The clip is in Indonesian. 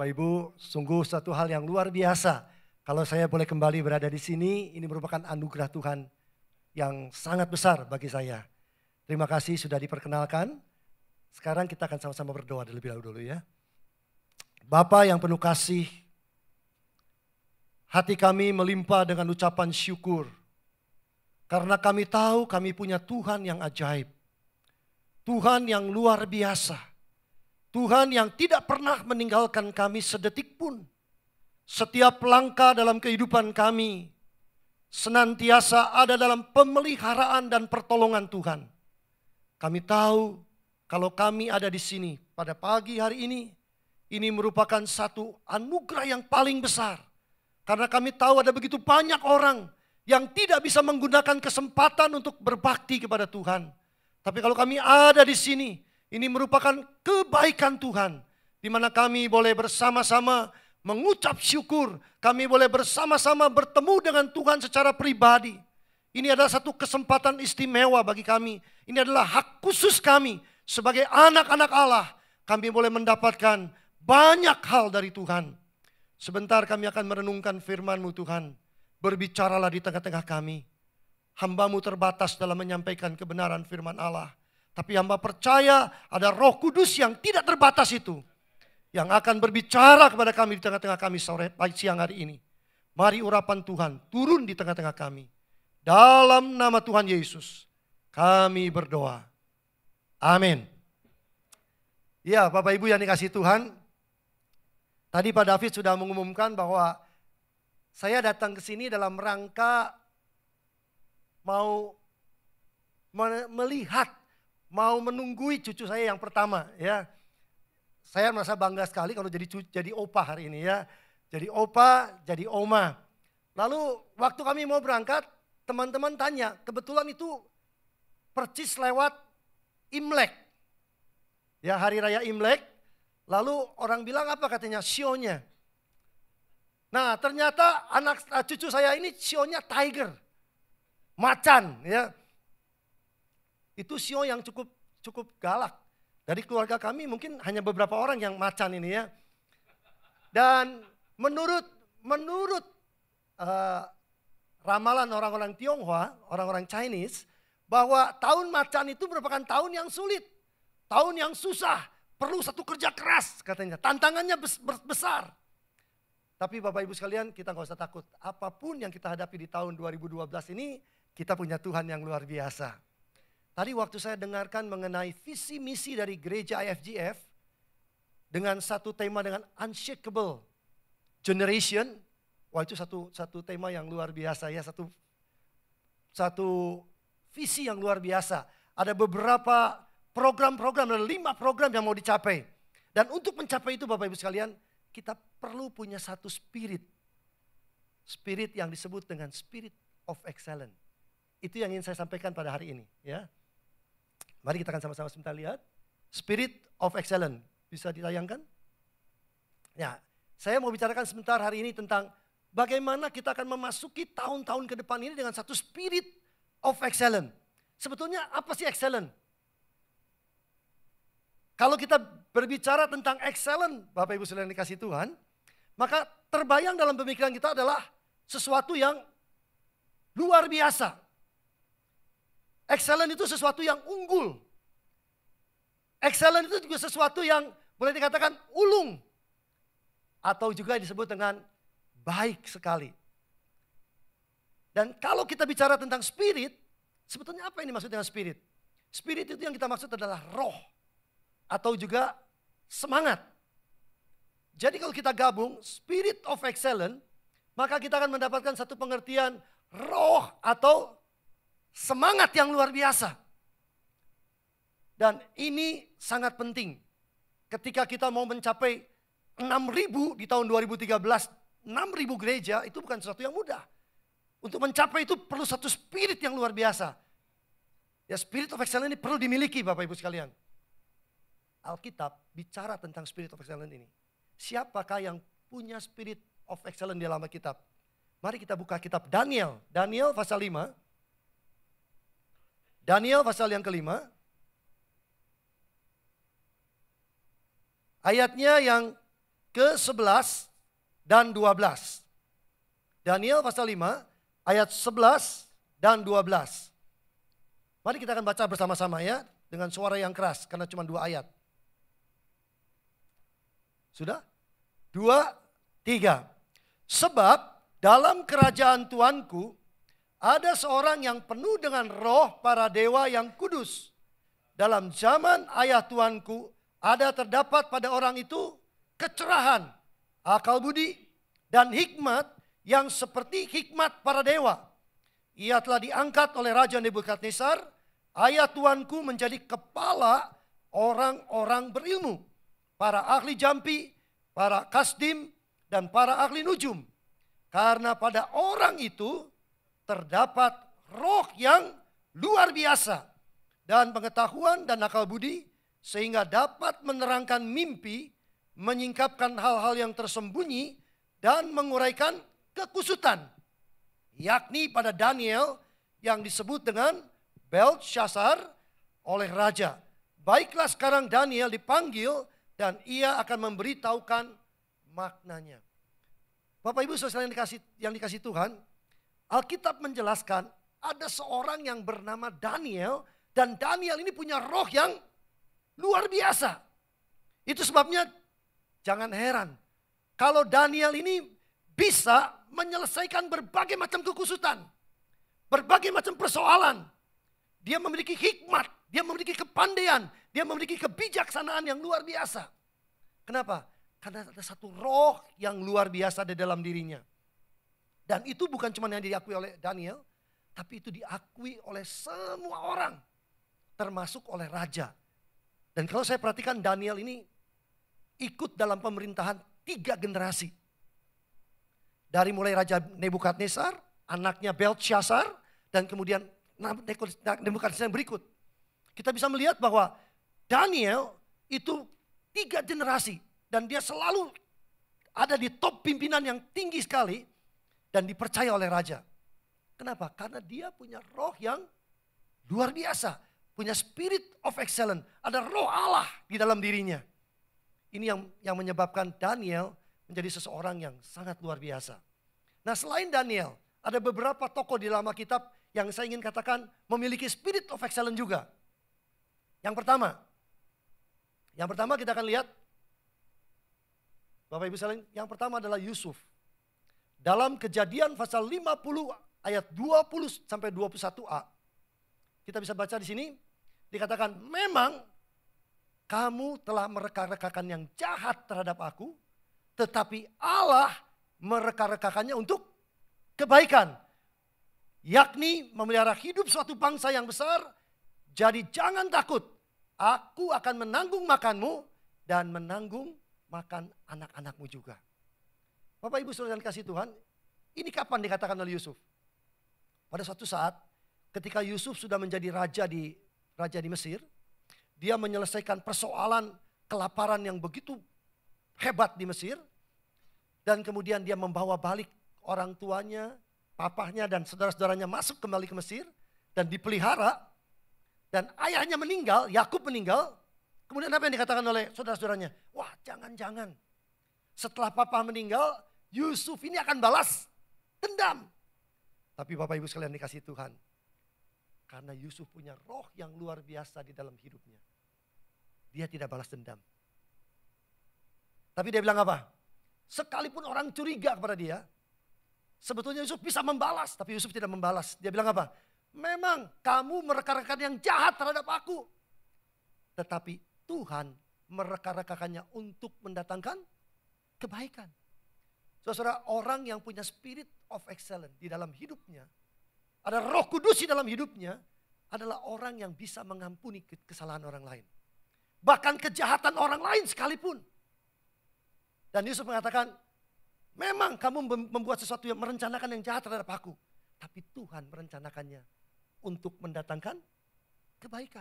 Bapak Ibu, sungguh satu hal yang luar biasa. Kalau saya boleh kembali berada di sini, ini merupakan anugerah Tuhan yang sangat besar bagi saya. Terima kasih sudah diperkenalkan. Sekarang kita akan sama-sama berdoa terlebih dahulu ya. Bapa yang penuh kasih, hati kami melimpah dengan ucapan syukur. Karena kami tahu kami punya Tuhan yang ajaib. Tuhan yang luar biasa. Tuhan yang tidak pernah meninggalkan kami sedetik pun. Setiap langkah dalam kehidupan kami senantiasa ada dalam pemeliharaan dan pertolongan Tuhan. Kami tahu kalau kami ada di sini pada pagi hari ini merupakan satu anugerah yang paling besar. Karena kami tahu ada begitu banyak orang yang tidak bisa menggunakan kesempatan untuk berbakti kepada Tuhan. Tapi kalau kami ada di sini, ini merupakan kebaikan Tuhan, di mana kami boleh bersama-sama mengucap syukur, kami boleh bersama-sama bertemu dengan Tuhan secara pribadi. Ini adalah satu kesempatan istimewa bagi kami. Ini adalah hak khusus kami sebagai anak-anak Allah. Kami boleh mendapatkan banyak hal dari Tuhan. Sebentar kami akan merenungkan firman-Mu Tuhan. Berbicaralah di tengah-tengah kami. Hamba-Mu terbatas dalam menyampaikan kebenaran firman Allah. Tapi hamba percaya ada Roh Kudus yang tidak terbatas itu. Yang akan berbicara kepada kami di tengah-tengah kami siang hari ini. Mari urapan Tuhan turun di tengah-tengah kami. Dalam nama Tuhan Yesus kami berdoa. Amin. Ya Bapak Ibu yang dikasihi Tuhan. Tadi Pak David sudah mengumumkan bahwa saya datang ke sini dalam rangka mau melihat, mau menunggui cucu saya yang pertama ya. Saya merasa bangga sekali kalau jadi opa hari ini ya. Jadi opa, jadi oma. Lalu waktu kami mau berangkat, teman-teman tanya, kebetulan itu percis lewat Imlek. Ya, hari raya Imlek. Lalu orang bilang apa katanya? Sionya. Nah, ternyata cucu saya ini sionya tiger. Macan ya. Itu sio yang cukup galak. Dari keluarga kami mungkin hanya beberapa orang yang macan ini ya. Dan menurut ramalan orang-orang Tionghoa, orang-orang Chinese, bahwa tahun macan itu merupakan tahun yang sulit. Tahun yang susah, perlu satu kerja keras katanya. Tantangannya besar. Tapi Bapak Ibu sekalian, kita gak usah takut. Apapun yang kita hadapi di tahun 2012 ini, kita punya Tuhan yang luar biasa. Tadi waktu saya dengarkan mengenai visi misi dari gereja IFGF dengan satu tema dengan unshakable generation. Wah, itu satu tema yang luar biasa ya, satu visi yang luar biasa. Ada beberapa program-program, ada 5 program yang mau dicapai. Dan untuk mencapai itu Bapak Ibu sekalian, kita perlu punya satu spirit. Spirit yang disebut dengan spirit of excellence. Itu yang ingin saya sampaikan pada hari ini ya. Mari kita akan sama-sama sebentar lihat. Spirit of excellence. Bisa ditayangkan? Ya, saya mau bicarakan sebentar hari ini tentang bagaimana kita akan memasuki tahun-tahun ke depan ini dengan satu spirit of excellence. Sebetulnya apa sih excellence? Kalau kita berbicara tentang excellence, Bapak Ibu sekalian dikasih Tuhan, maka terbayang dalam pemikiran kita adalah sesuatu yang luar biasa. Excellent itu sesuatu yang unggul. Excellent itu juga sesuatu yang boleh dikatakan ulung. Atau juga disebut dengan baik sekali. Dan kalau kita bicara tentang spirit, sebetulnya apa ini maksud dengan spirit? Spirit itu yang kita maksud adalah roh. Atau juga semangat. Jadi kalau kita gabung spirit of excellence, maka kita akan mendapatkan satu pengertian roh atau semangat yang luar biasa. Dan ini sangat penting. Ketika kita mau mencapai 6.000 di tahun 2013, 6.000 gereja itu bukan sesuatu yang mudah. Untuk mencapai itu perlu satu spirit yang luar biasa. Ya, spirit of excellence ini perlu dimiliki Bapak Ibu sekalian. Alkitab bicara tentang spirit of excellence ini. Siapakah yang punya spirit of excellence di dalam Alkitab? Mari kita buka kitab Daniel. Daniel pasal 5. Daniel pasal yang kelima. Ayatnya yang ke-11 dan 12. Daniel pasal 5 ayat 11 dan 12. Mari kita akan baca bersama-sama ya, dengan suara yang keras karena cuma 2 ayat. Sudah? 2, 3. Sebab dalam kerajaan Tuanku ada seorang yang penuh dengan roh para dewa yang kudus. Dalam zaman ayah Tuanku ada terdapat pada orang itu kecerahan, akal budi, dan hikmat yang seperti hikmat para dewa. Ia telah diangkat oleh Raja Nebukadnezar, ayah Tuanku, menjadi kepala orang-orang berilmu, para ahli jampi, para kasdim, dan para ahli nujum. Karena pada orang itu terdapat roh yang luar biasa dan pengetahuan dan akal budi, sehingga dapat menerangkan mimpi, menyingkapkan hal-hal yang tersembunyi, dan menguraikan kekusutan, yakni pada Daniel yang disebut dengan Belteshazzar oleh raja. Baiklah, sekarang Daniel dipanggil dan ia akan memberitahukan maknanya. Bapak Ibu Saudara yang dikasih Tuhan, Alkitab menjelaskan ada seorang yang bernama Daniel, dan Daniel ini punya roh yang luar biasa. Itu sebabnya jangan heran kalau Daniel ini bisa menyelesaikan berbagai macam kekusutan, berbagai macam persoalan. Dia memiliki hikmat, dia memiliki kepandaian, dia memiliki kebijaksanaan yang luar biasa. Kenapa? Karena ada satu roh yang luar biasa di dalam dirinya. Dan itu bukan cuma yang diakui oleh Daniel, tapi itu diakui oleh semua orang, termasuk oleh raja. Dan kalau saya perhatikan, Daniel ini ikut dalam pemerintahan 3 generasi. Dari mulai Raja Nebukadnezar, anaknya Belteshazzar, dan kemudian Nebukadnezar yang berikut. Kita bisa melihat bahwa Daniel itu 3 generasi. Dan dia selalu ada di top pimpinan yang tinggi sekali dan dipercaya oleh raja. Kenapa? Karena dia punya roh yang luar biasa. Punya spirit of excellence. Ada roh Allah di dalam dirinya. Ini yang menyebabkan Daniel menjadi seseorang yang sangat luar biasa. Nah, selain Daniel, ada beberapa tokoh di dalam Alkitab yang saya ingin katakan memiliki spirit of excellence juga. Yang pertama kita akan lihat, Bapak Ibu sekalian, yang pertama adalah Yusuf. Dalam Kejadian pasal 50 ayat 20 sampai 21a. Kita bisa baca di sini, dikatakan, memang kamu telah mereka-rekakan yang jahat terhadap aku, tetapi Allah mereka-rekakannya untuk kebaikan. Yakni memelihara hidup suatu bangsa yang besar. Jadi jangan takut, aku akan menanggung makanmu dan menanggung makan anak-anakmu juga. Bapak Ibu Saudara yang kasih Tuhan, ini kapan dikatakan oleh Yusuf? Pada suatu saat ketika Yusuf sudah menjadi raja di Mesir, dia menyelesaikan persoalan kelaparan yang begitu hebat di Mesir. Dan kemudian dia membawa balik orang tuanya, papahnya dan saudara-saudaranya masuk kembali ke Mesir. Dan dipelihara. Dan ayahnya meninggal, Yakub meninggal. Kemudian apa yang dikatakan oleh saudara-saudaranya? Wah, jangan-jangan setelah papa meninggal, Yusuf ini akan balas dendam. Tapi Bapak Ibu sekalian dikasih Tuhan, karena Yusuf punya roh yang luar biasa di dalam hidupnya, dia tidak balas dendam. Tapi dia bilang apa? Sekalipun orang curiga kepada dia, sebetulnya Yusuf bisa membalas, tapi Yusuf tidak membalas. Dia bilang apa? Memang kamu mereka-rekakan yang jahat terhadap aku, tetapi Tuhan mereka-rekakannya untuk mendatangkan kebaikan. Saudara, orang yang punya spirit of excellence di dalam hidupnya, ada Roh Kudus di dalam hidupnya, adalah orang yang bisa mengampuni kesalahan orang lain. Bahkan kejahatan orang lain sekalipun. Dan Yusuf mengatakan, memang kamu membuat sesuatu yang merencanakan yang jahat terhadap aku. Tapi Tuhan merencanakannya untuk mendatangkan kebaikan.